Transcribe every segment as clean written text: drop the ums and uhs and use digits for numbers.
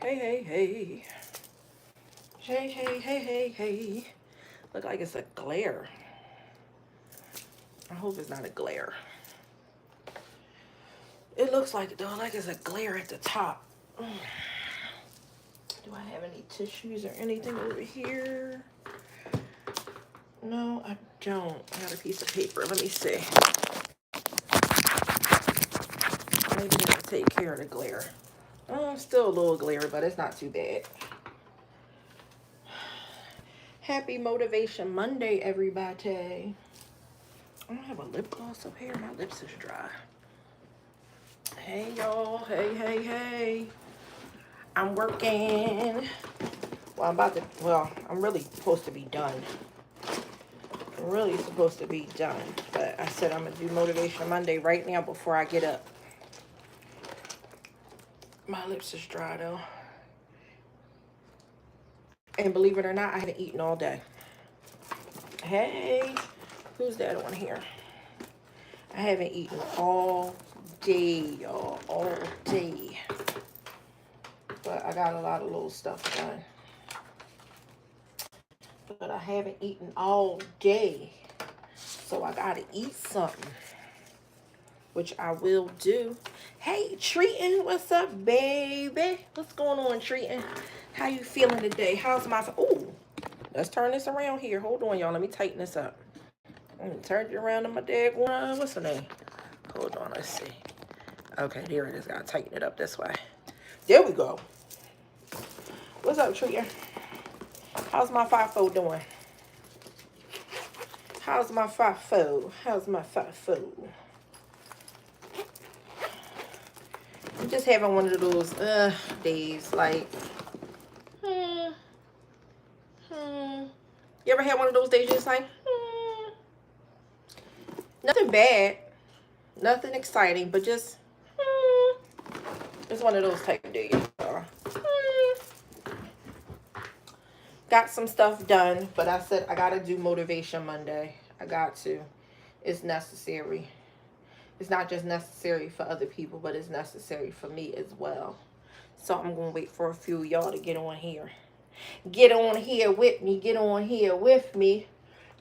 Hey, hey, hey. Hey, hey, hey, hey, hey. Look like it's a glare. I hope it's not a glare. It looks like it though, like it's a glare at the top. Do I have any tissues or anything over here? No, I don't. I got a piece of paper. Let me see. Maybe that'll take care of the glare. Still a little glare, but it's not too bad. Happy Motivation Monday, everybody. I don't have a lip gloss up here. My lips is dry. Hey, y'all. Hey, hey, hey. I'm working. Well, I'm really supposed to be done. I'm really supposed to be done. But I said I'm going to do Motivation Monday right now before I get up. My lips is dry, though. And believe it or not, I haven't eaten all day. Hey, who's that on here? I haven't eaten all day, y'all. All day. But I got a lot of little stuff done. But I haven't eaten all day. So I gotta eat something. Which I will do. Hey, Treatin', what's up, baby? What's going on, Treatin'? How you feeling today? How's my... Ooh, let's turn this around here. Hold on, y'all. Let me tighten this up. I'm gonna turn it around to my dad. What's her name? Hold on, let's see. Okay, there it is. Gotta tighten it up this way. There we go. What's up, Treatin'? How's my FIFO doing? How's my FIFO? How's my FIFO? I'm just having one of those days, like, You ever had one of those days just like, nothing bad, nothing exciting, but just, it's one of those type of days. Got some stuff done, but I said I gotta do Motivation Monday. I got to. It's necessary. It's not just necessary for other people, but it's necessary for me as well. So I'm gonna wait for a few of y'all to get on here. Get on here with me. Get on here with me.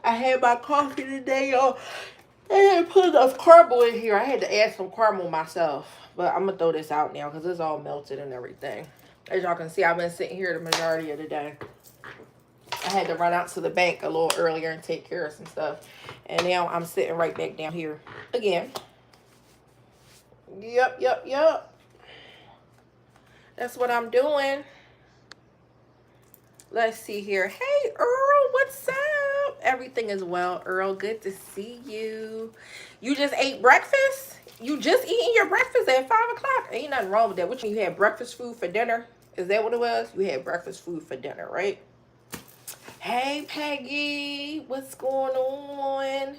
I had my coffee today, y'all. I had put enough caramel in here. I had to add some caramel myself. But I'm gonna throw this out now because it's all melted and everything. As y'all can see, I've been sitting here the majority of the day. I had to run out to the bank a little earlier and take care of some stuff. And now I'm sitting right back down here again. Yep. That's what I'm doing. Let's see here. Hey, Earl, what's up? Everything is well, Earl. Good to see you. You just ate breakfast? You just eating your breakfast at 5 o'clock? Ain't nothing wrong with that. Which you had breakfast food for dinner? Is that what it was? You had breakfast food for dinner, right? Hey, Peggy. What's going on?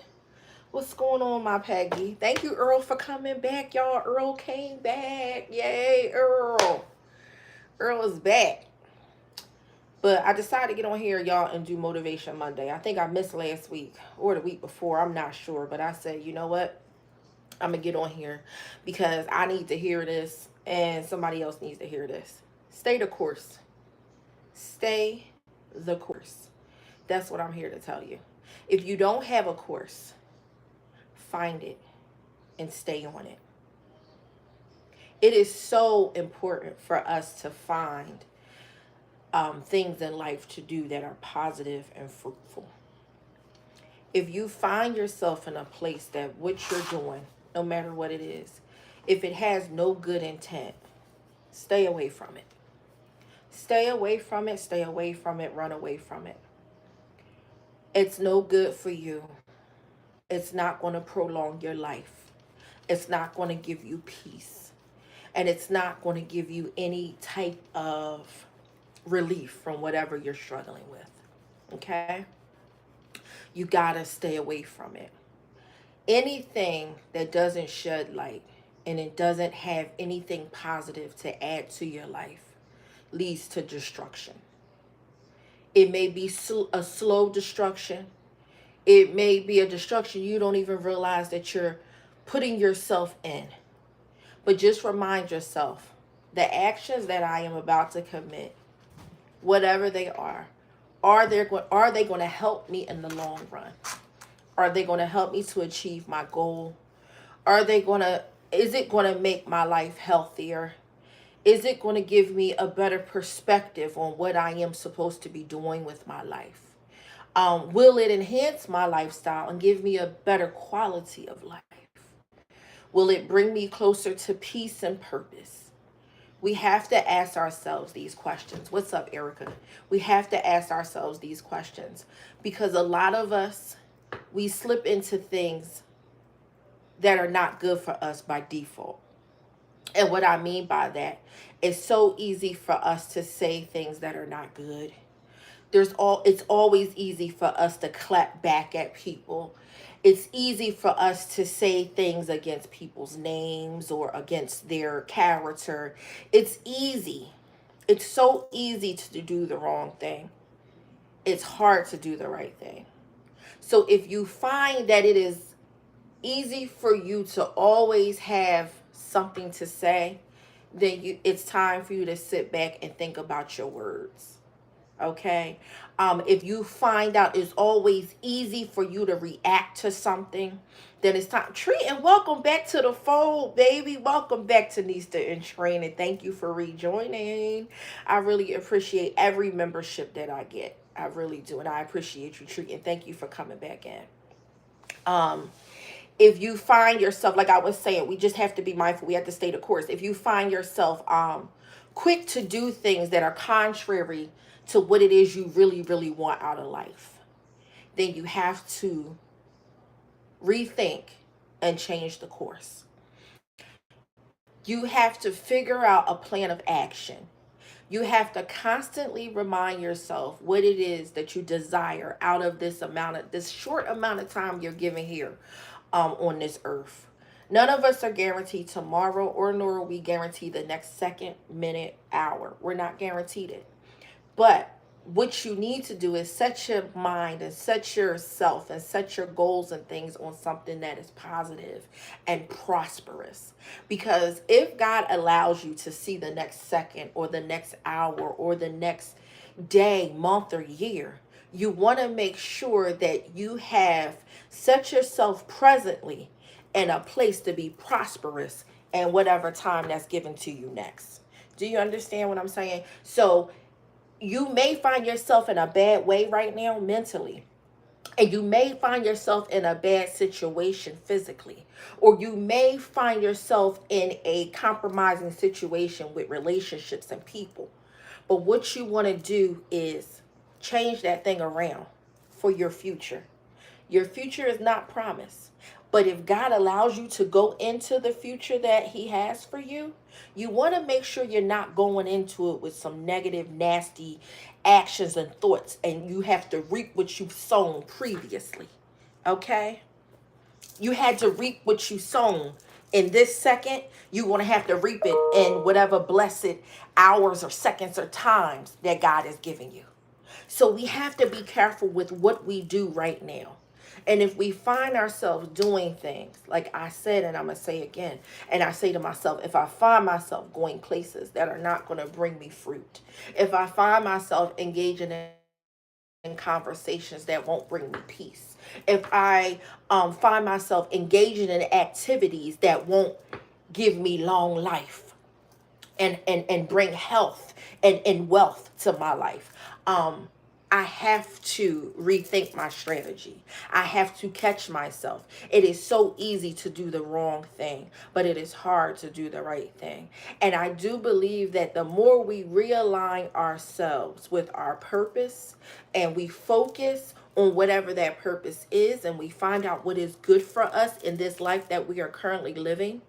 What's going on, my Peggy? Thank you, Earl, for coming back, y'all. Earl came back. Yay, Earl. Earl is back. But I decided to get on here, y'all, and do Motivation Monday. I think I missed last week or the week before. I'm not sure. But I said, you know what? I'm going to get on here because I need to hear this and somebody else needs to hear this. Stay the course. Stay the course. That's what I'm here to tell you. If you don't have a course, find it and stay on it. It is so important for us to find things in life to do that are positive and fruitful. If you find yourself in a place that what you're doing, no matter what it is, if it has no good intent, stay away from it. Stay away from it, stay away from it, run away from it. It's no good for you. It's not going to prolong your life. It's not going to give you peace. And it's not going to give you any type of relief from whatever you're struggling with. Okay? You gotta stay away from it. Anything that doesn't shed light and it doesn't have anything positive to add to your life leads to destruction. It may be a slow destruction. It may be a destruction you don't even realize that you're putting yourself in. But just remind yourself, the actions that I am about to commit, whatever they are they going to help me in the long run? Are they going to help me to achieve my goal? Are they going to is it going to make my life healthier? Is it going to give me a better perspective on what I am supposed to be doing with my life? Will it enhance my lifestyle and give me a better quality of life? Will it bring me closer to peace and purpose? We have to ask ourselves these questions. What's up, Erica? We have to ask ourselves these questions because a lot of us, we slip into things that are not good for us by default. And what I mean by that, it's so easy for us to say things that are not good. It's always easy for us to clap back at people. It's easy for us to say things against people's names or against their character. It's easy. It's so easy to do the wrong thing. It's hard to do the right thing. So if you find that it is easy for you to always have something to say, then it's time for you to sit back and think about your words. Okay. If you find out it's always easy for you to react to something, then it's time. Treat and welcome back to the fold, baby. Welcome back to Nista in Training. Thank you for rejoining. I really appreciate every membership that I get. I really do. And I appreciate you, Treat, and thank you for coming back in. If you find yourself, like I was saying, we just have to be mindful. We have to stay the course. If you find yourself quick to do things that are contrary to what it is you really, really want out of life, then you have to rethink and change the course. You have to figure out a plan of action. You have to constantly remind yourself what it is that you desire out of this short amount of time you're given here on this earth. None of us are guaranteed tomorrow, or nor are we guaranteed the next second, minute, hour. We're not guaranteed it. But what you need to do is set your mind and set yourself and set your goals and things on something that is positive and prosperous. Because if God allows you to see the next second or the next hour or the next day, month, or year, you want to make sure that you have set yourself presently in a place to be prosperous and whatever time that's given to you next. Do you understand what I'm saying? So you may find yourself in a bad way right now mentally, and you may find yourself in a bad situation physically, or you may find yourself in a compromising situation with relationships and people. But what you want to do is change that thing around for your future. Your future is not promised. But if God allows you to go into the future that He has for you, you want to make sure you're not going into it with some negative, nasty actions and thoughts, and you have to reap what you've sown previously. Okay? You had to reap what you sown. In this second, you're going to have to reap it in whatever blessed hours or seconds or times that God is giving you. So we have to be careful with what we do right now. And if we find ourselves doing things, like I said, and I'm going to say again, and I say to myself, if I find myself going places that are not going to bring me fruit, if I find myself engaging in conversations that won't bring me peace, if I find myself engaging in activities that won't give me long life and bring health and wealth to my life, I have to rethink my strategy. I have to catch myself. It is so easy to do the wrong thing, but it is hard to do the right thing. And I do believe that the more we realign ourselves with our purpose and we focus on whatever that purpose is, and we find out what is good for us in this life that we are currently living,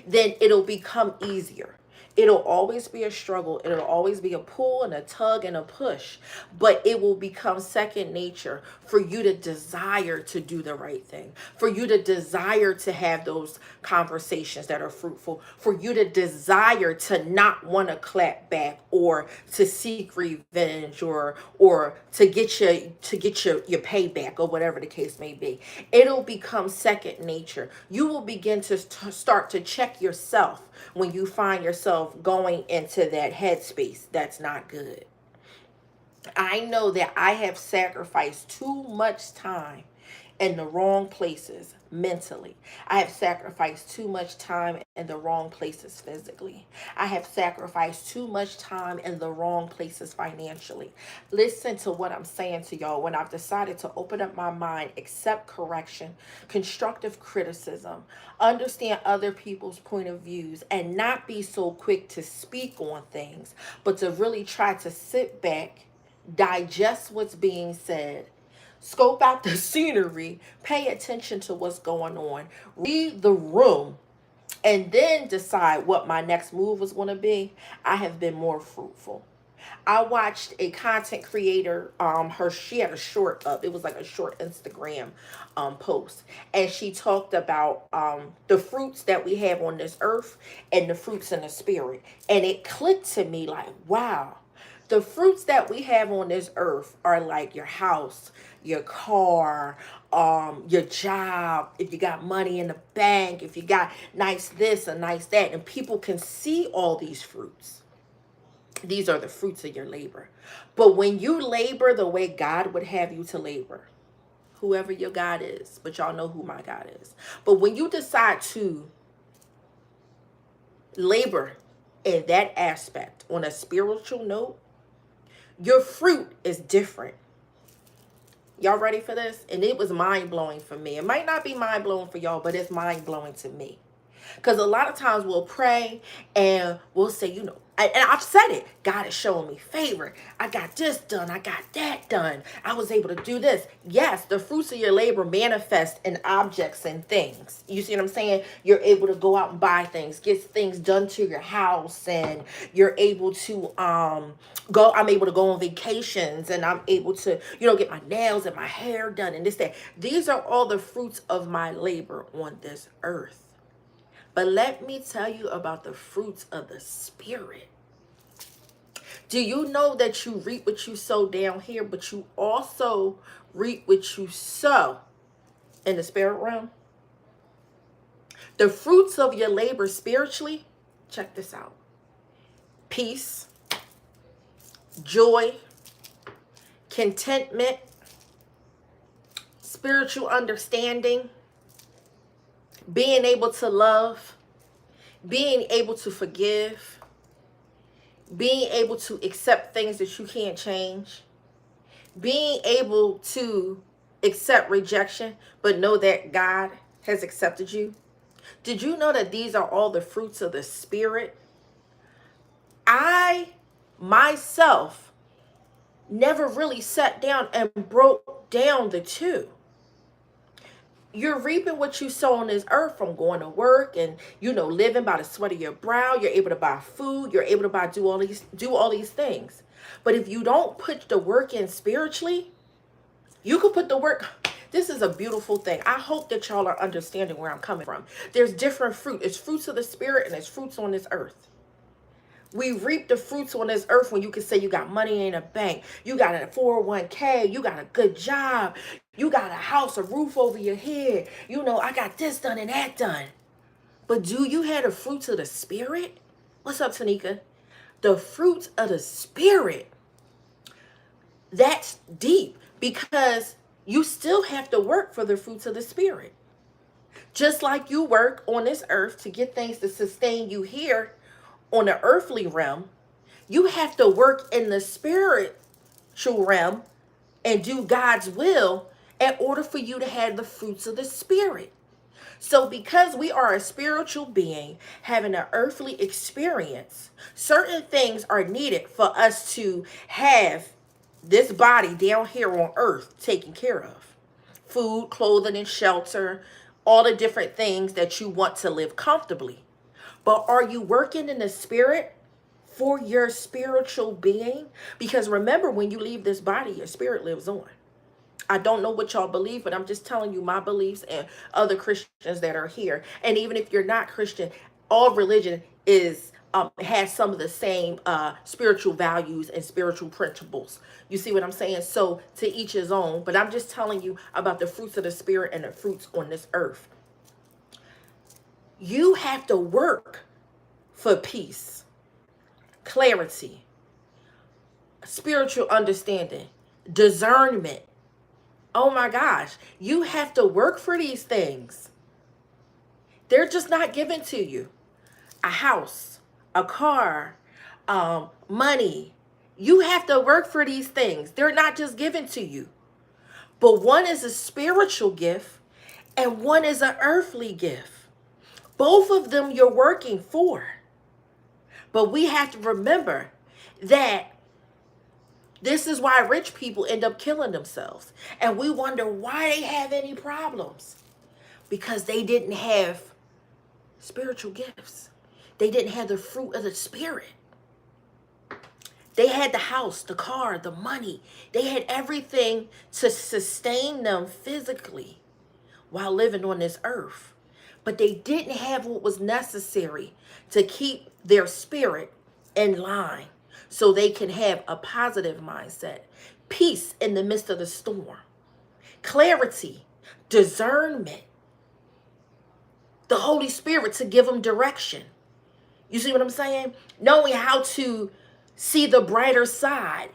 then it'll become easier. It'll always be a struggle. It'll always be a pull and a tug and a push, but it will become second nature for you to desire to do the right thing, for you to desire to have those conversations that are fruitful, for you to desire to not want to clap back or to seek revenge or to get your payback or whatever the case may be. It'll become second nature. You will begin to start to check yourself when you find yourself of going into that headspace that's not good. I know that I have sacrificed too much time in the wrong places mentally. I have sacrificed too much time in the wrong places physically. I have sacrificed too much time in the wrong places financially. Listen to what I'm saying to y'all. When I've decided to open up my mind, accept correction, constructive criticism, understand other people's point of views, and not be so quick to speak on things, but to really try to sit back, digest what's being said, scope out the scenery, pay attention to what's going on, read the room, and then decide what my next move was going to be, I have been more fruitful. I watched a content creator, she had a short up. It was like a short Instagram post. And she talked about the fruits that we have on this earth and the fruits in the spirit. And it clicked to me like, wow. The fruits that we have on this earth are like your house, your car, your job, if you got money in the bank, if you got nice this and nice that, and people can see all these fruits. These are the fruits of your labor. But when you labor the way God would have you to labor, whoever your God is, but y'all know who my God is. But when you decide to labor in that aspect on a spiritual note, your fruit is different. Y'all ready for this? And it was mind-blowing for me. It might not be mind-blowing for y'all, but it's mind-blowing to me. Because a lot of times we'll pray and we'll say, and I've said it, God is showing me favor. I got this done. I got that done. I was able to do this. Yes, the fruits of your labor manifest in objects and things. You see what I'm saying? You're able to go out and buy things, get things done to your house, and you're able to I'm able to go on vacations, and I'm able to, get my nails and my hair done and this, that. These are all the fruits of my labor on this earth. But let me tell you about the fruits of the spirit. Do you know that you reap what you sow down here, but you also reap what you sow in the spirit realm? The fruits of your labor spiritually, check this out. Peace, joy, contentment, spiritual understanding, being able to love, being able to forgive, being able to accept things that you can't change, being able to accept rejection, but know that God has accepted you. Did you know that these are all the fruits of the spirit? I, myself, never really sat down and broke down the two. You're reaping what you sow on this earth from going to work and, living by the sweat of your brow. You're able to buy food. You're able to do all these things. But if you don't put the work in spiritually, you can put the work. This is a beautiful thing. I hope that y'all are understanding where I'm coming from. There's different fruit. It's fruits of the spirit and it's fruits on this earth. We reap the fruits on this earth when you can say you got money in a bank, you got a 401k, you got a good job, you got a house, a roof over your head. I got this done and that done. But do you have the fruits of the spirit? What's up, Tanika? The fruits of the spirit. That's deep because you still have to work for the fruits of the spirit. Just like you work on this earth to get things to sustain you here on the earthly realm, you have to work in the spiritual realm and do God's will in order for you to have the fruits of the spirit. So because we are a spiritual being having an earthly experience, certain things are needed for us to have this body down here on earth taken care of. Food, clothing, and shelter, all the different things that you want to live comfortably. But are you working in the spirit for your spiritual being? Because remember, when you leave this body, your spirit lives on. I don't know what y'all believe, but I'm just telling you my beliefs and other Christians that are here. And even if you're not Christian, all religion has some of the same spiritual values and spiritual principles. You see what I'm saying? So to each his own. But I'm just telling you about the fruits of the spirit and the fruits on this earth. You have to work for peace. clarity, spiritual understanding, discernment. Oh my gosh, you have to work for these things. They're just not given to you. A house, a car, money. You have to work for these things. They're not just given to you. But one is a spiritual gift and one is an earthly gift. Both of them you're working for. But we have to remember that this is why rich people end up killing themselves. And we wonder why they have any problems. Because they didn't have spiritual gifts. They didn't have the fruit of the spirit. They had the house, the car, the money. They had everything to sustain them physically while living on this earth. But they didn't have what was necessary to keep their spirit in line so they can have a positive mindset, peace in the midst of the storm, clarity, discernment, the Holy Spirit to give them direction. You see what I'm saying? Knowing how to see the brighter side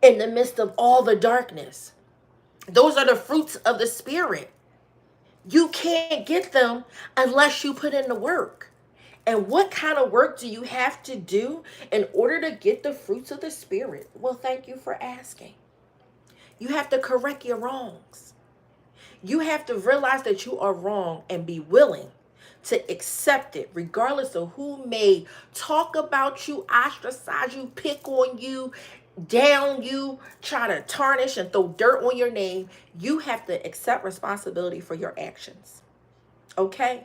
in the midst of all the darkness. Those are the fruits of the Spirit. You can't get them unless you put in the work. And what kind of work do you have to do in order to get the fruits of the Spirit? Well, thank you for asking. You have to correct your wrongs. You have to realize that you are wrong and be willing to accept it, regardless of who may talk about you, ostracize you, pick on you, down you, try to tarnish and throw dirt on your name. You have to accept responsibility for your actions. Okay?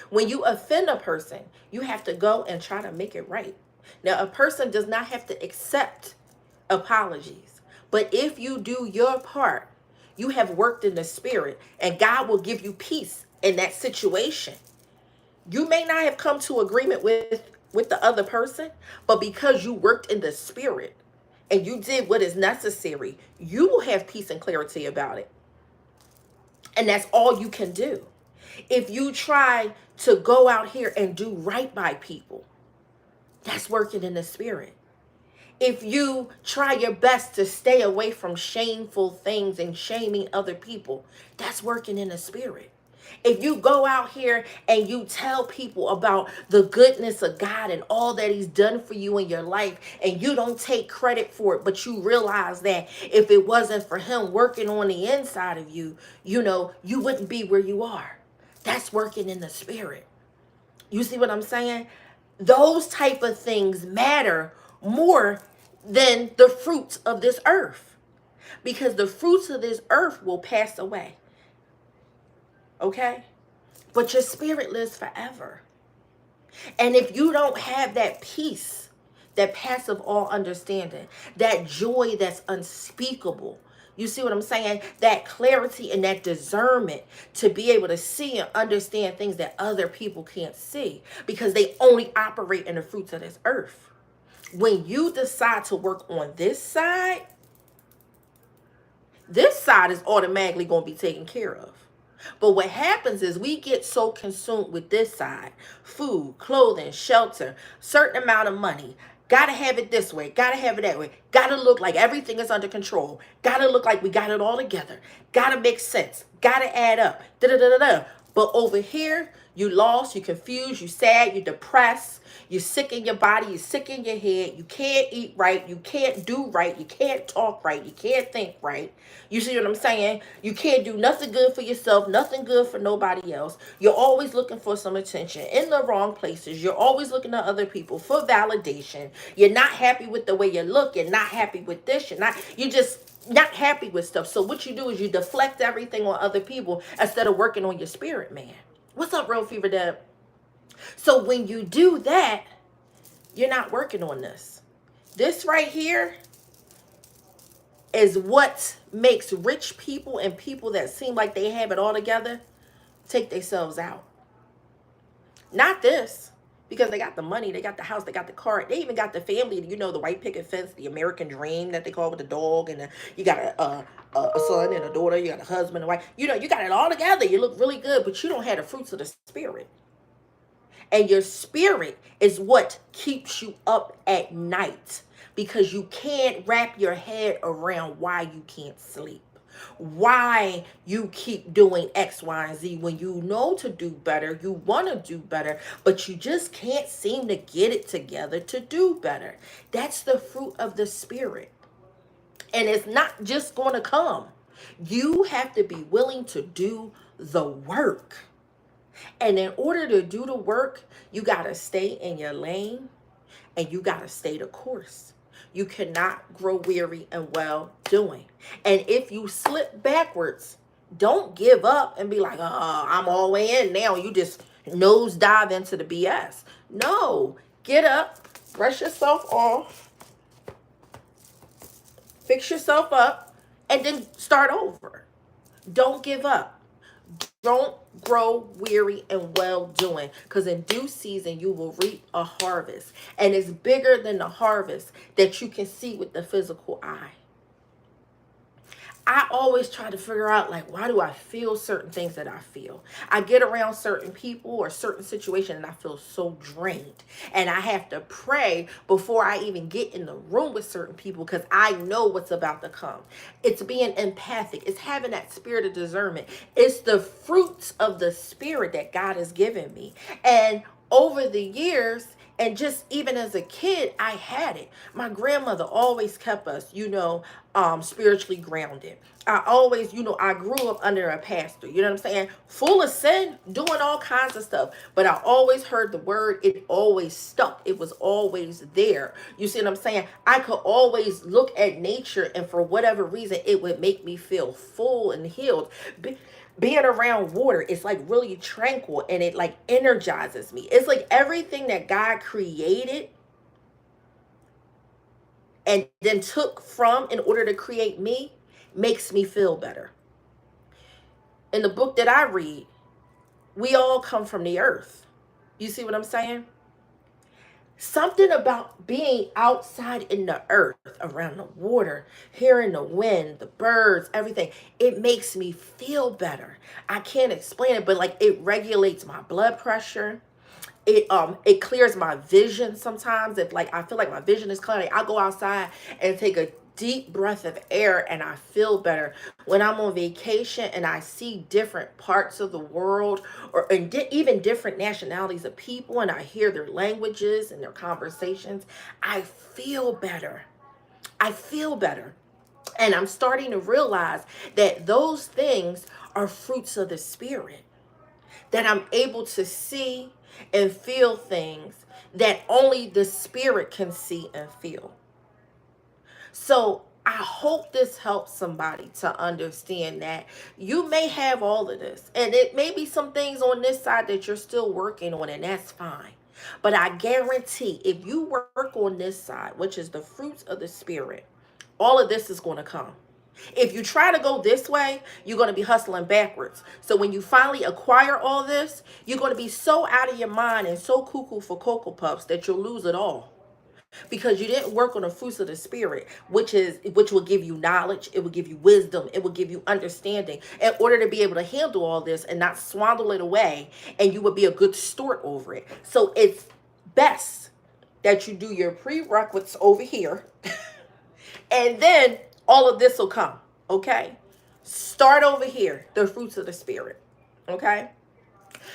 When you offend a person, you have to go and try to make it right. Now, a person does not have to accept apologies, but if you do your part, you have worked in the spirit, and God will give you peace in that situation. You may not have come to agreement with the other person, but because you worked in the spirit and you did what is necessary, you will have peace and clarity about it. And that's all you can do. If you try to go out here and do right by people, that's working in the spirit. If you try your best to stay away from shameful things and shaming other people, that's working in the spirit. If you go out here and you tell people about the goodness of God and all that he's done for you in your life, and you don't take credit for it, but you realize that if it wasn't for him working on the inside of you, you wouldn't be where you are. That's working in the spirit. You see what I'm saying? Those type of things matter more than the fruits of this earth, because the fruits of this earth will pass away. Okay? But your spirit lives forever. And if you don't have that peace that passeth all understanding, that joy that's unspeakable, you see what I'm saying? That clarity and that discernment to be able to see and understand things that other people can't see, because they only operate in the fruits of this earth. When you decide to work on this side is automatically going to be taken care of. But what happens is we get so consumed with this side: food, clothing, shelter, certain amount of money. Gotta have it this way, gotta have it that way, gotta look like everything is under control, gotta look like we got it all together, gotta make sense, gotta add up, da da da da da. But over here, you lost, you confused, you sad, you depressed, you're sick in your body, you're sick in your head, you can't eat right, you can't do right, you can't talk right, you can't think right. You see what I'm saying? You can't do nothing good for yourself, nothing good for nobody else. You're always looking for some attention in the wrong places. You're always looking at other people for validation. You're not happy with the way you look. You're not happy with this. You're just not happy with stuff. So what you do is you deflect everything on other people instead of working on your spirit, man. What's up, Real Fever Deb? So when you do that, you're not working on this. This right here is what makes rich people and people that seem like they have it all together take themselves out. Not this. Because they got the money, they got the house, they got the car, they even got the family, the white picket fence, the American dream that they call with the dog, and you got a son and a daughter, you got a husband and wife, you got it all together, you look really good, but you don't have the fruits of the spirit. And your spirit is what keeps you up at night, because you can't wrap your head around why you can't sleep, why you keep doing X, Y, and Z when you know to do better, you want to do better, but you just can't seem to get it together to do better. That's the fruit of the spirit. And it's not just going to come. You have to be willing to do the work. And in order to do the work, you got to stay in your lane and you got to stay the course. You cannot grow weary and well doing. And if you slip backwards, don't give up and be like, oh, I'm all the way in now. You just nose dive into the BS. No, get up, brush yourself off, fix yourself up, and then start over. Don't give up. Don't grow weary and well doing, because in due season you will reap a harvest. And it's bigger than the harvest that you can see with the physical eye. I always try to figure out, like, why do I feel certain things that I feel? I get around certain people or certain situations and I feel so drained. And I have to pray before I even get in the room with certain people, because I know what's about to come. It's being empathic. It's having that spirit of discernment. It's the fruits of the spirit that God has given me. And over the years, and just even as a kid, I had it. My grandmother always kept us, spiritually grounded. I always, I grew up under a pastor, you know what I'm saying? Full of sin, doing all kinds of stuff. But I always heard the word. It always stuck. It was always there. You see what I'm saying? I could always look at nature, and for whatever reason, it would make me feel full and healed. Being around water, it's like really tranquil, and it like energizes me. It's like everything that God created and then took from in order to create me makes me feel better. In the book that I read, we all come from the earth. You see what I'm saying? Something about being outside in the earth, around the water, hearing the wind, the birds, everything, it makes me feel better. I can't explain it, but like it regulates my blood pressure. It clears my vision sometimes. If like I feel like my vision is cloudy, I go outside and take a deep breath of air and I feel better. When I'm on vacation and I see different parts of the world, or even different nationalities of people, and I hear their languages and their conversations, I feel better. I feel better. And I'm starting to realize that those things are fruits of the spirit, that I'm able to see and feel things that only the spirit can see and feel. So I hope this helps somebody to understand that you may have all of this, and it may be some things on this side that you're still working on, and that's fine. But I guarantee if you work on this side, which is the fruits of the spirit, all of this is going to come. If you try to go this way, you're going to be hustling backwards. So when you finally acquire all this, you're going to be so out of your mind and so cuckoo for Cocoa Puffs that you'll lose it all, because you didn't work on the fruits of the spirit, which will give you knowledge, it will give you wisdom, it will give you understanding, in order to be able to handle all this and not swindle it away, and you will be a good steward over it. So it's best that you do your prerequisites over here and then all of this will come. Okay, start over here, the fruits of the spirit. Okay,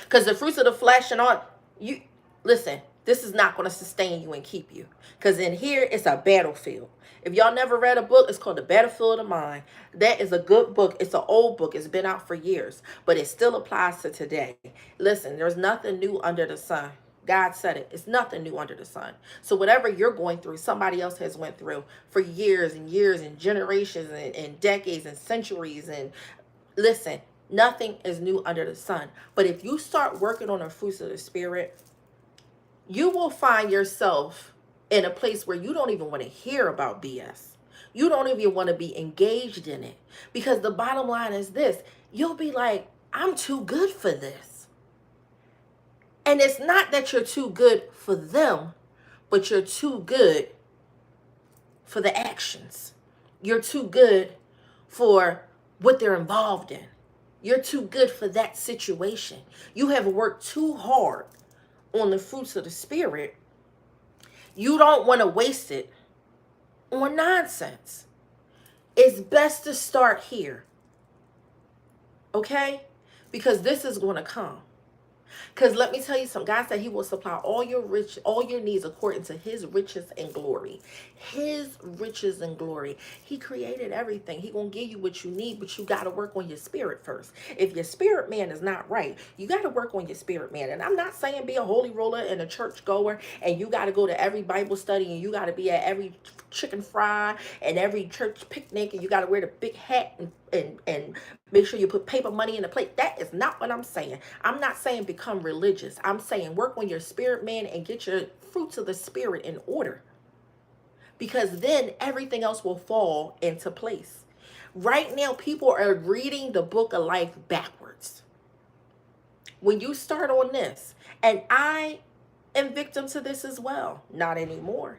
because the fruits of the flesh and all, you listen, this is not going to sustain you and keep you, because in here it's a battlefield. If y'all never read a book, it's called The Battlefield of the Mind. That is a good book. It's an old book. It's been out for years, but it still applies to today. Listen, there's nothing new under the sun. God said it. It's nothing new under the sun. So whatever you're going through, somebody else has went through for years and years and generations and decades and centuries. And listen, nothing is new under the sun. But if you start working on the fruits of the spirit, you will find yourself in a place where you don't even want to hear about BS. You don't even want to be engaged in it. Because the bottom line is this: you'll be like, I'm too good for this. And it's not that you're too good for them, but you're too good for the actions. You're too good for what they're involved in. You're too good for that situation. You have worked too hard on the fruits of the Spirit, you don't want to waste it on nonsense. It's best to start here, okay? Because this is going to come. Because let me tell you something. God said he will supply all your needs according to his riches and glory. His riches and glory. He created everything. He gonna give you what you need, but you gotta work on your spirit first. If your spirit man is not right, you gotta work on your spirit man. And I'm not saying be a holy roller and a church goer and you gotta go to every Bible study and you gotta be at every chicken fry and every church picnic and you gotta wear the big hat and make sure you put paper money in the plate. That is not what I'm saying. I'm not saying become religious. I'm saying work on your spirit, man, and get your fruits of the spirit in order. Because then everything else will fall into place. Right now, people are reading the book of life backwards. When you start on this, and I am victim to this as well, not anymore,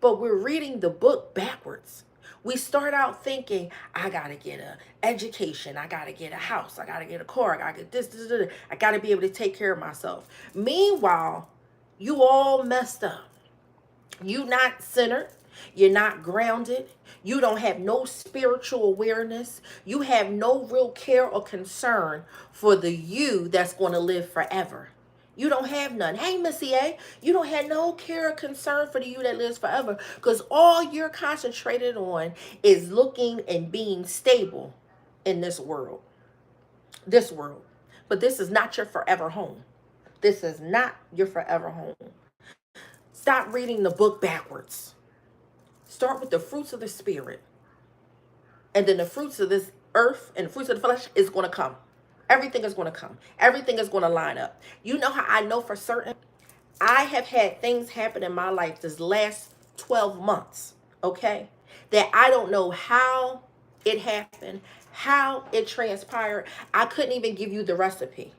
but we're reading the book backwards. We start out thinking, I gotta get an education, I gotta get a house, I gotta get a car, I gotta get this, I gotta be able to take care of myself. Meanwhile, you all messed up. You not centered. You're not grounded. You don't have no spiritual awareness. You have no real care or concern for the you that's going to live forever. You don't have none. Hey, Missy A, you don't have no care or concern for the you that lives forever because all you're concentrated on is looking and being stable in this world. This world. But this is not your forever home. This is not your forever home. Stop reading the book backwards. Start with the fruits of the Spirit. And then the fruits of this earth and the fruits of the flesh is going to come. Everything is going to come. Everything is going to line up. You know how I know for certain? I have had things happen in my life this last 12 months, okay? That I don't know how it happened, how it transpired. I couldn't even give you the recipe.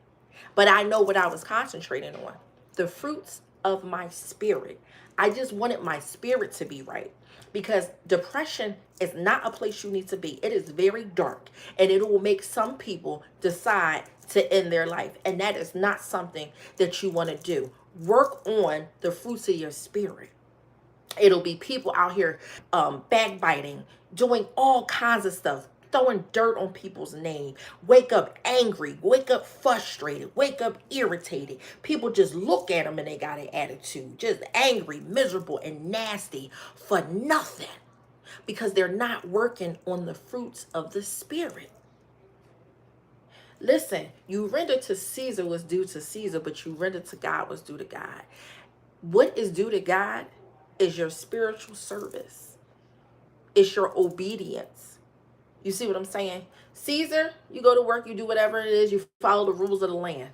But I know what I was concentrating on. The fruits of my spirit. I just wanted my spirit to be right. Because depression is not a place you need to be. It is very dark. And it will make some people decide to end their life. And that is not something that you want to do. Work on the fruits of your spirit. It'll be people out here backbiting, doing all kinds of stuff, throwing dirt on people's name. Wake up angry, wake up frustrated, wake up irritated. People just look at them and they got an attitude, just angry, miserable, and nasty for nothing because they're not working on the fruits of the Spirit. Listen, you render to Caesar what's due to Caesar, but you render to God what's due to God. What is due to God is your spiritual service. It's your obedience. You see what I'm saying? Caesar, you go to work, you do whatever it is, you follow the rules of the land.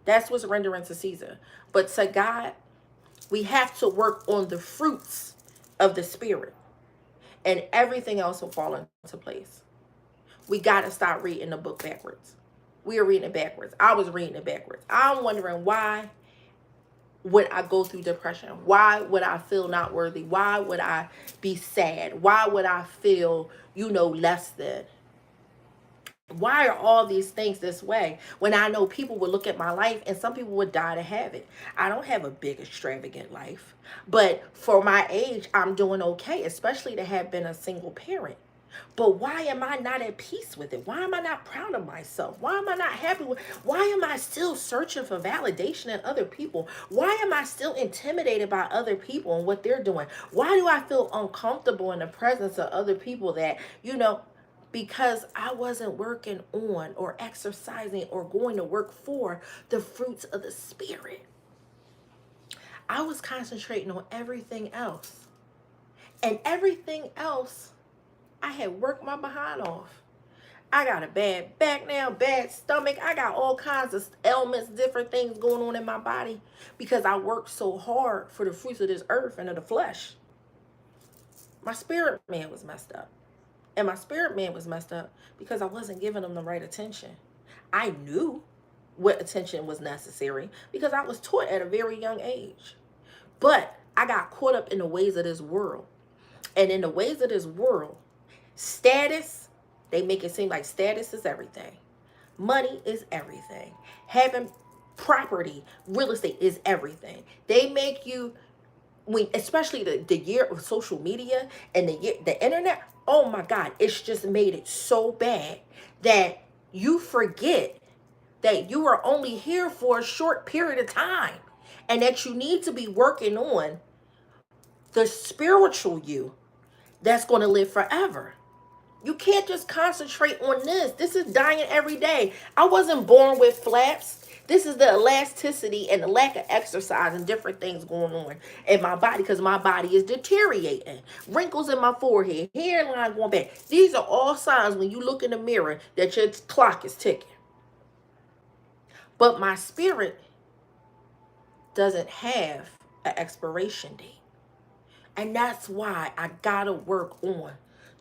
That's what's rendering to Caesar. But to God, we have to work on the fruits of the Spirit. And everything else will fall into place. We got to stop reading the book backwards. We are reading it backwards. I was reading it backwards. I'm wondering why would I go through depression? Why would I feel not worthy? Why would I be sad? Why would I feel, less than? Why are all these things this way when I know people would look at my life and some people would die to have it? I don't have a big extravagant life, but for my age, I'm doing okay, especially to have been a single parent. But why am I not at peace with it? Why am I not proud of myself? Why am I not happy with? Why am I still searching for validation in other people? Why am I still intimidated by other people and what they're doing? Why do I feel uncomfortable in the presence of other people that, because I wasn't working on or exercising or going to work for the fruits of the Spirit. I was concentrating on everything else. And everything else, I had worked my behind off. I got a bad back now, bad stomach. I got all kinds of ailments, different things going on in my body because I worked so hard for the fruits of this earth and of the flesh. My spirit man was messed up. And my spirit man was messed up because I wasn't giving him the right attention. I knew what attention was necessary because I was taught at a very young age. But I got caught up in the ways of this world. And in the ways of this world, status, they make it seem like status is everything. Money is everything. Having Property, real estate is everything. They make you, when especially the year of social media and the internet, oh my God, it's just made it so bad that you forget that you are only here for a short period of time, and that you need to be working on the spiritual you that's going to live forever. You can't just concentrate on this. This is dying every day. I wasn't born with flaps. This is the elasticity and the lack of exercise and different things going on in my body, because my body is deteriorating. Wrinkles in my forehead, hairline going back. These are all signs when you look in the mirror that your clock is ticking. But my spirit doesn't have an expiration date. And that's why I gotta work on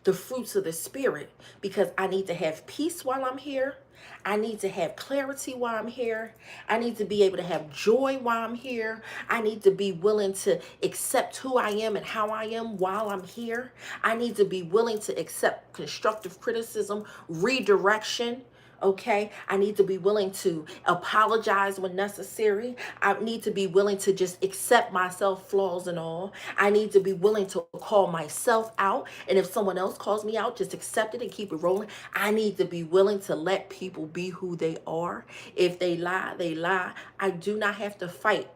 the fruits of the spirit, because I need to have peace while I'm here. I need to have clarity while I'm here. I need to be able to have joy while I'm here. I need to be willing to accept who I am and how I am while I'm here. I need to be willing to accept constructive criticism, redirection. Okay, I need to be willing to apologize when necessary. I need to be willing to just accept myself, flaws and all. I need to be willing to call myself out. And if someone else calls me out, just accept it and keep it rolling. I need to be willing to let people be who they are. If they lie, they lie. I do not have to fight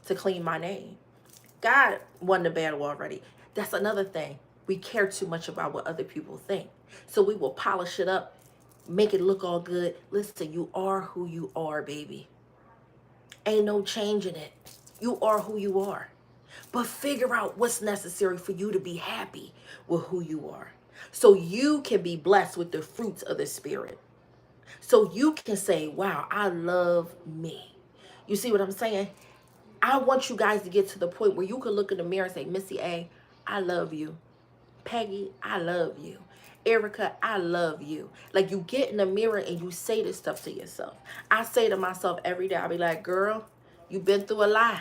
to clean my name. God won the battle already. That's another thing. We care too much about what other people think. So we will polish it up, make it look all good. Listen, you are who you are, baby. Ain't no changing it. You are who you are. But figure out what's necessary for you to be happy with who you are, so you can be blessed with the fruits of the spirit. So you can say, wow, I love me. You see what I'm saying? I want you guys to get to the point where you can look in the mirror and say, Missy A, I love you. Peggy, I love you. Erica, I love you. Like, you get in the mirror and you say this stuff to yourself. I say to myself every day, I'll be like, girl, you've been through a lot.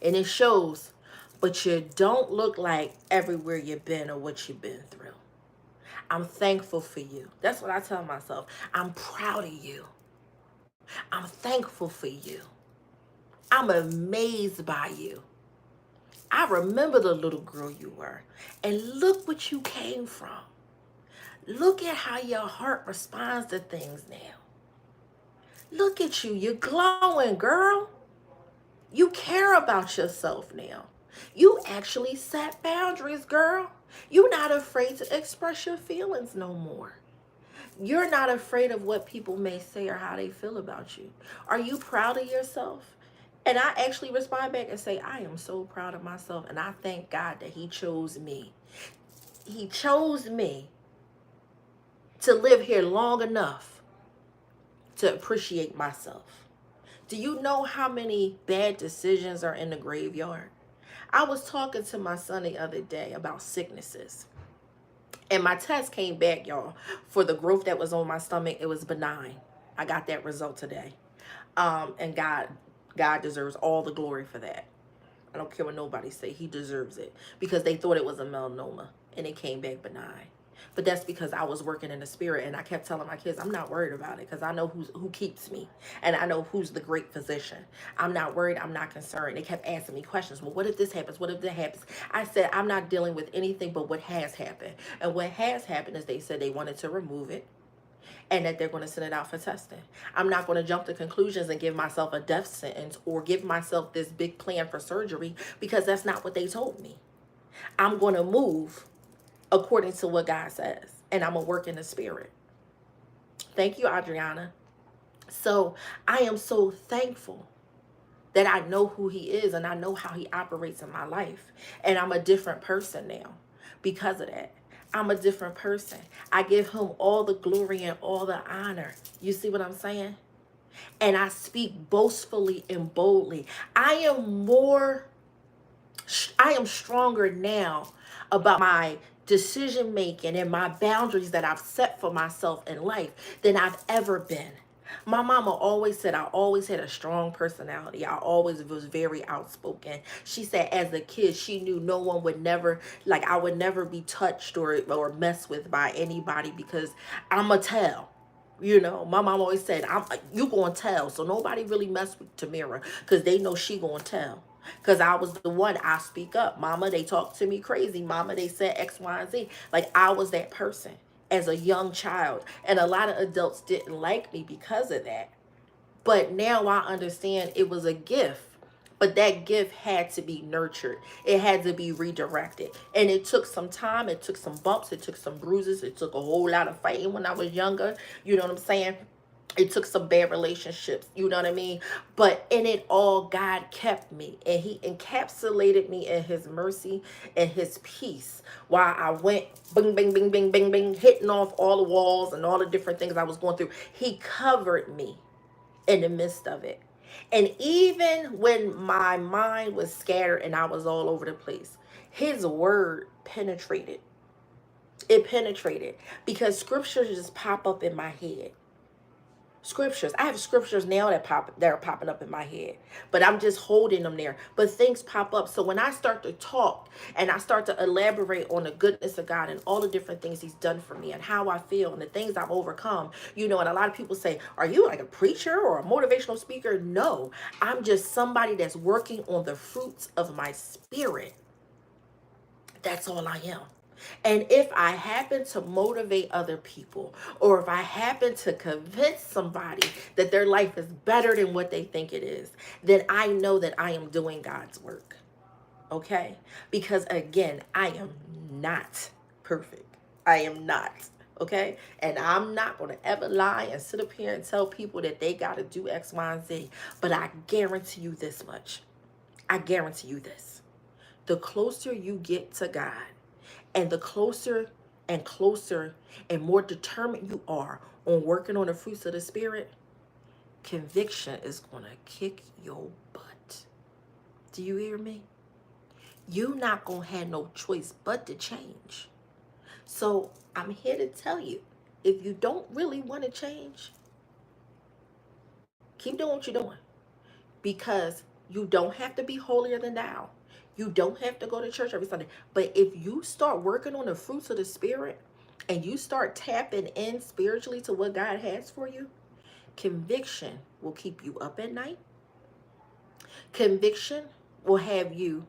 And it shows. But you don't look like everywhere you've been or what you've been through. I'm thankful for you. That's what I tell myself. I'm proud of you. I'm thankful for you. I'm amazed by you. I remember the little girl you were. And look what you came from. Look at how your heart responds to things now. Look at you. You're glowing, girl. You care about yourself now. You actually set boundaries, girl. You're not afraid to express your feelings no more. You're not afraid of what people may say or how they feel about you. Are you proud of yourself? And I actually respond back and say, I am so proud of myself. And I thank God that he chose me. He chose me to live here long enough to appreciate myself. Do you know how many bad decisions are in the graveyard? I was talking to my son the other day about sicknesses. And my test came back, y'all, for the growth that was on my stomach. It was benign. I got that result today. And God deserves all the glory for that. I don't care what nobody say. He deserves it, because they thought it was a melanoma and it came back benign. But that's because I was working in the spirit, and I kept telling my kids, I'm not worried about it, because I know who keeps me, and I know who's the great physician. I'm not worried. I'm not concerned. They kept asking me questions. Well, what if this happens? What if that happens? I said, I'm not dealing with anything but what has happened. And what has happened is they said they wanted to remove it, and that they're going to send it out for testing. I'm not going to jump to conclusions and give myself a death sentence or give myself this big plan for surgery, because that's not what they told me. I'm going to move according to what God says, and I'm going to work in the spirit. Thank you, Adriana. So I am so thankful that I know who he is, and I know how he operates in my life. And I'm a different person now because of that. I'm a different person. I give him all the glory and all the honor. You see what I'm saying? And I speak boastfully and boldly. I am stronger now about my decision making and my boundaries that I've set for myself in life than I've ever been. My mama always said I always had a strong personality. I always was very outspoken. She said as a kid, she knew no one would never, like, I would never be touched or messed with by anybody, because I'm a tell. You know, my mom always said, you gonna tell. So nobody really messed with Tamara because they know she gonna tell. Because I was the one, I speak up. Mama, they talk to me crazy. Mama, they said X, Y, and Z. Like, I was that person as a young child. And a lot of adults didn't like me because of that. But now I understand it was a gift. But that gift had to be nurtured. It had to be redirected. And it took some time. It took some bumps. It took some bruises. It took a whole lot of fighting when I was younger. You know what I'm saying? It took some bad relationships, you know what I mean? But in it all, God kept me, and he encapsulated me in his mercy and his peace while I went bing, bing, bing, bing, bing, bing, hitting off all the walls and all the different things I was going through. He covered me in the midst of it. And even when my mind was scattered and I was all over the place, his word penetrated. It penetrated because scriptures just pop up in my head. Scriptures. I have scriptures now that are popping up in my head, but I'm just holding them there. But things pop up. So when I start to talk and I start to elaborate on the goodness of God and all the different things he's done for me and how I feel and the things I've overcome, you know, and a lot of people say, are you like a preacher or a motivational speaker? No, I'm just somebody that's working on the fruits of my spirit. That's all I am. And if I happen to motivate other people, or if I happen to convince somebody that their life is better than what they think it is, then I know that I am doing God's work. Okay? Because again, I am not perfect. I am not. Okay? And I'm not going to ever lie and sit up here and tell people that they got to do X, Y, and Z. But I guarantee you this much. I guarantee you this. The closer you get to God, and the closer and more determined you are on working on the fruits of the Spirit, conviction is going to kick your butt. Do you hear me? You're not going to have no choice but to change. So I'm here to tell you, if you don't really want to change, keep doing what you're doing. Because you don't have to be holier than thou. You don't have to go to church every Sunday. But if you start working on the fruits of the Spirit and you start tapping in spiritually to what God has for you, conviction will keep you up at night. Conviction will have you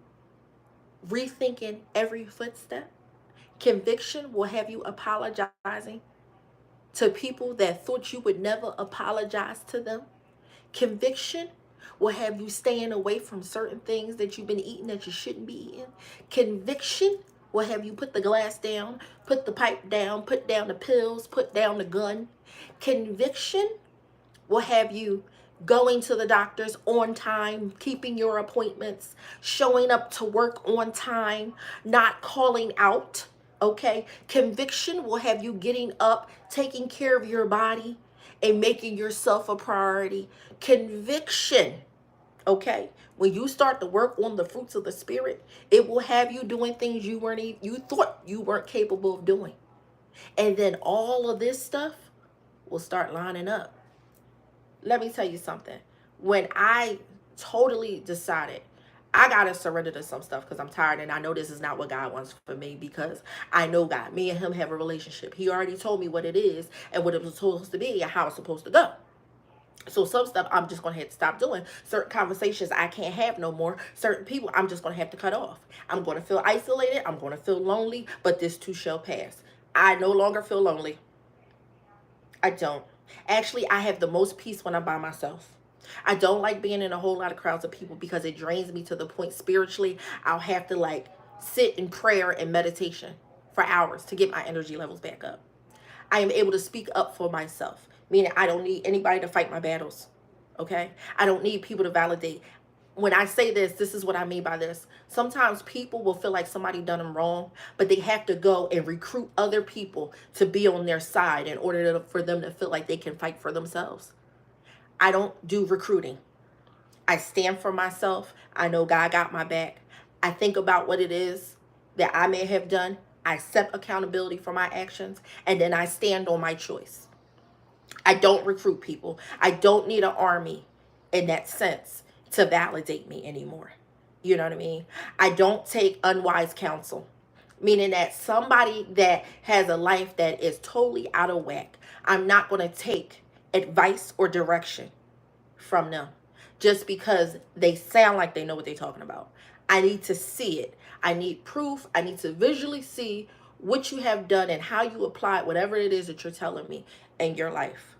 rethinking every footstep. Conviction will have you apologizing to people that thought you would never apologize to them. Conviction will have you staying away from certain things that you've been eating that you shouldn't be eating. Conviction will have you put the glass down, put the pipe down, put down the pills, put down the gun. Conviction will have you going to the doctors on time, keeping your appointments, showing up to work on time, not calling out. Okay? Conviction will have you getting up, taking care of your body, and making yourself a priority. Conviction, okay? When you start to work on the fruits of the Spirit, it will have you doing things you thought you weren't capable of doing. And then all of this stuff will start lining up. Let me tell you something. When I totally decided I got to surrender to some stuff because I'm tired and I know this is not what God wants for me, because I know God. Me and him have a relationship. He already told me what it is and what it was supposed to be and how it's supposed to go. So some stuff I'm just going to have to stop doing. Certain conversations I can't have no more. Certain people I'm just going to have to cut off. I'm going to feel isolated. I'm going to feel lonely, but this too shall pass. I no longer feel lonely. I don't. Actually, I have the most peace when I'm by myself. I don't like being in a whole lot of crowds of people because it drains me to the point spiritually I'll have to like sit in prayer and meditation for hours to get my energy levels back up. I am able to speak up for myself, meaning I don't need anybody to fight my battles. Okay? I don't need people to validate. When I say this, this is what I mean by this. Sometimes people will feel like somebody done them wrong, but they have to go and recruit other people to be on their side in order for them to feel like they can fight for themselves. I don't do recruiting. I stand for myself. I know God got my back. I think about what it is that I may have done. I accept accountability for my actions, and then I stand on my choice. I don't recruit people. I don't need an army in that sense to validate me anymore. You know what I mean? I don't take unwise counsel. meaning that somebody that has a life that is totally out of whack, I'm not going to take advice or direction from them just because they sound like they know what they're talking about. I need to see it. I need proof. I need to visually see what you have done and how you apply whatever it is that you're telling me in your life.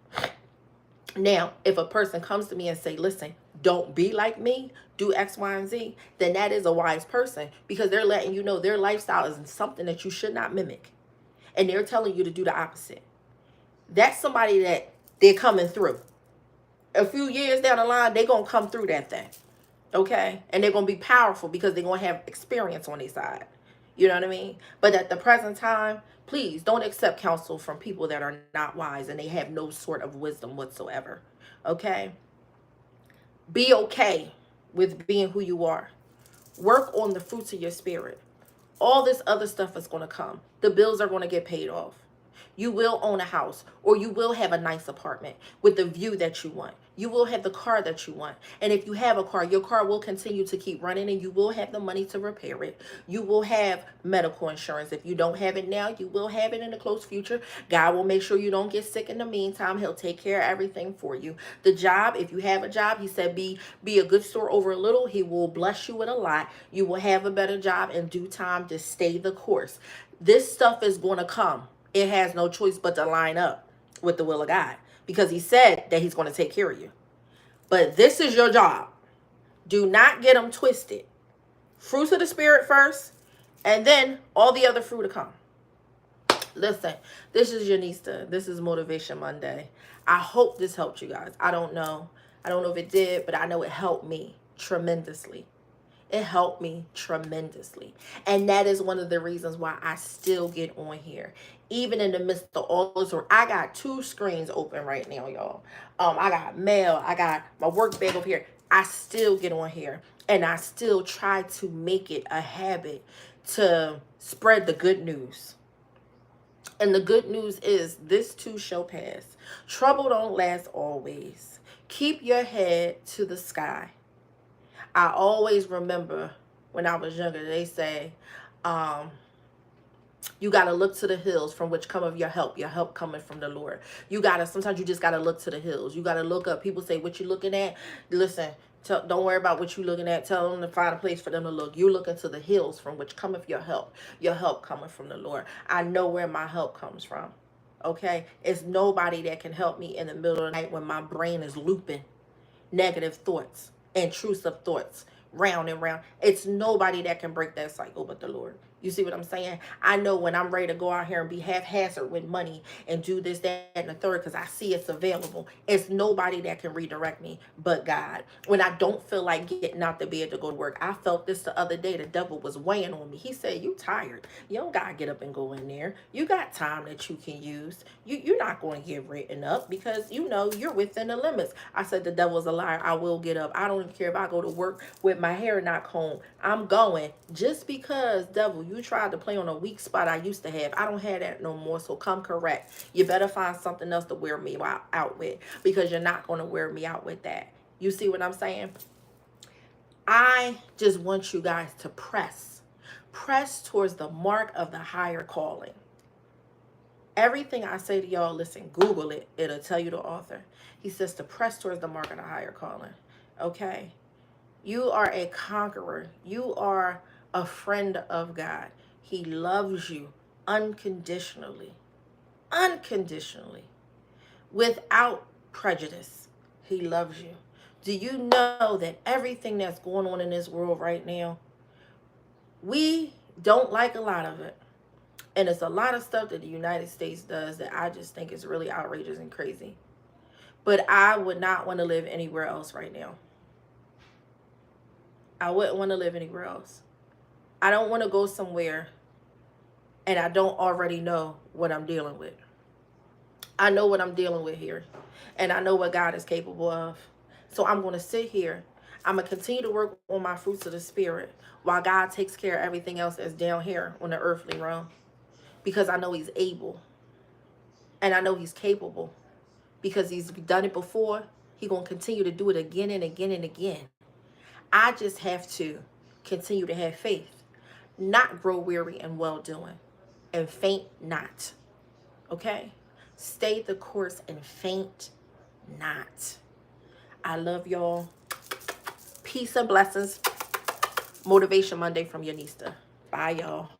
Now, if a person comes to me and say, listen, don't be like me, do X, Y, and Z, then that is a wise person, because they're letting you know their lifestyle is something that you should not mimic. And they're telling you to do the opposite. That's somebody that they're coming through. A few years down the line, they're going to come through that thing. Okay? And they're going to be powerful because they're going to have experience on their side. You know what I mean? But at the present time, please don't accept counsel from people that are not wise and they have no sort of wisdom whatsoever. Okay? Be okay with being who you are. Work on the fruits of your spirit. All this other stuff is going to come. The bills are going to get paid off. You will own a house, or you will have a nice apartment with the view that you want. You will have the car that you want. And if you have a car, your car will continue to keep running and you will have the money to repair it. You will have medical insurance. If you don't have it now, you will have it in the close future. God will make sure you don't get sick in the meantime. He'll take care of everything for you. The job, if you have a job, he said be a good store over a little. He will bless you with a lot. You will have a better job in due time. Just stay the course. This stuff is going to come. It has no choice but to line up with the will of God, because he said that he's going to take care of you. But this is your job. Do not get them twisted. Fruits of the spirit first, and then all the other fruit to come. Listen, this is your Nista. This is Motivation Monday. I hope this helped you guys. I don't know. I don't know if it did, but I know it helped me tremendously. It helped me tremendously. And that is one of the reasons why I still get on here. Even in the midst of all this work, I got 2 screens open right now, y'all. I got mail. I got my work bag over here. I still get on here. And I still try to make it a habit to spread the good news. And the good news is this too shall pass. Trouble don't last always. Keep your head to the sky. I always remember when I was younger, they say, you got to look to the hills from which cometh your help coming from the Lord. Sometimes you just got to look to the hills. You got to look up. People say, what you looking at? Listen, don't worry about what you looking at. Tell them to find a place for them to look. You look into the hills from which cometh your help coming from the Lord. I know where my help comes from. Okay? It's nobody that can help me in the middle of the night when my brain is looping negative thoughts, intrusive thoughts, round and round. It's nobody that can break that cycle but the Lord. You see what I'm saying? I know when I'm ready to go out here and be haphazard with money and do this, that, and the third because I see it's available. It's nobody that can redirect me but God. When I don't feel like getting out the bed to go to work, I felt this the other day. The devil was weighing on me. He said, you tired. You don't got to get up and go in there. You got time that you can use. You're not going to get written up because you know you're within the limits. I said, the devil's a liar. I will get up. I don't even care if I go to work with my hair not combed. I'm going. Just because, devil, you tried to play on a weak spot I used to have. I don't have that no more, so come correct. You better find something else to wear me out with, because you're not going to wear me out with that. You see what I'm saying? I just want you guys to press towards the mark of the higher calling. Everything I say to y'all, listen, Google it. It'll tell you the author. He says to press towards the mark of the higher calling. Okay? You are a conqueror. You are a friend of God. He loves you unconditionally. Unconditionally. Without prejudice. He loves you. Do you know that everything that's going on in this world right now, we don't like a lot of it. And it's a lot of stuff that the United States does that I just think is really outrageous and crazy. But I would not want to live anywhere else right now. I wouldn't want to live anywhere else. I don't want to go somewhere and I don't already know what I'm dealing with. I know what I'm dealing with here. And I know what God is capable of. So I'm going to sit here. I'm going to continue to work on my fruits of the spirit while God takes care of everything else that's down here on the earthly realm. Because I know he's able. And I know he's capable. Because he's done it before. He's going to continue to do it again and again and again. I just have to continue to have faith. not grow weary in well doing, and faint not. Okay? Stay the course and faint not. I love y'all. Peace and blessings. Motivation Monday from your Nista. Bye, y'all.